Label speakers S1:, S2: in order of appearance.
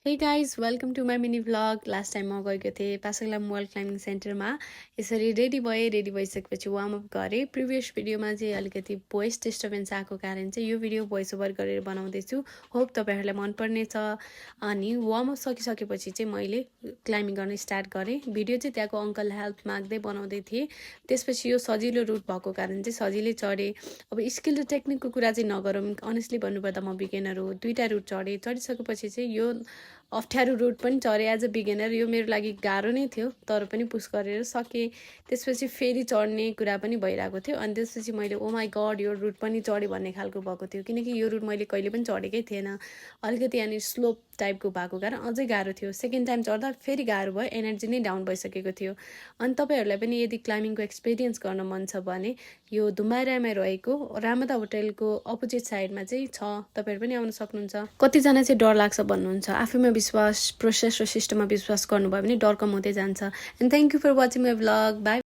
S1: हे guys welcome to my mini vlog. Last time म गएको थिएँ पासाङलाम वर्ल्ड क्लाइम्बिङ सेन्टरमा। यसरी रेडी भइसकेपछि वार्मअप गरेँ। प्रिभियस भिडियोमा चाहिँ अलिकति भोइस डिस्टर्बेन्स आएको कारण चाहिँ यो भिडियो भोइस ओभर गरेर बनाउँदैछु। होप तपाईँहरूलाई मनपर्नेछ। अनि वार्मअप सकिसकेपछि चाहिँ मैले क्लाइम्बिङ गर्न स्टार्ट गरेँ। भिडियो चाहिँ त्यहाँको अङ्कल हेल्प माग्दै बनाउँदै थिएँ। त्यसपछि यो सजिलो रुट भएको कारण चाहिँ सजिलै चढेँ। अब स्किल र टेक्निकको कुरा चाहिँ नगरौँ, अनेस्टली भन्नुपर्दा म बिगिनर हो। 2टा रुट चढिसकेपछि चाहिँ यो अप्ठ्यारो रुट पनि चढेँ। एज अ बिगिनर यो मेरो लागि गाह्रो नै थियो, तर पनि पुस गरेर सकेँ। त्यसपछि फेरि चढ्ने कुरा पनि भइरहेको थियो। अनि त्यसपछि मैले ओ माई गड यो रुट पनि चढेँ भन्ने खालको भएको थियो, किनकि यो रुट मैले कहिले पनि चढेकै थिएन। अलिकति यहाँनिर स्लोप टाइपको भएको कारण अझै गाह्रो थियो। सेकेन्ड टाइम चढ्दा फेरि गाह्रो भयो, एनर्जी नै डाउन भइसकेको थियो। अनि तपाईँहरूलाई पनि यदि क्लाइम्बिङको एक्सपिरियन्स गर्न मन छ भने यो धुम्बारामा रहेको रामदा होटेलको अपोजिट साइडमा चाहिँ छ, तपाईँहरू पनि आउन सक्नुहुन्छ। कतिजना चाहिँ डर लाग्छ भन्नुहुन्छ, आफैमा विश्वास, प्रोसेस र सिस्टममा विश्वास गर्नुभयो भने डर कम हुँदै जान्छ। And thank you for watching my vlog. By.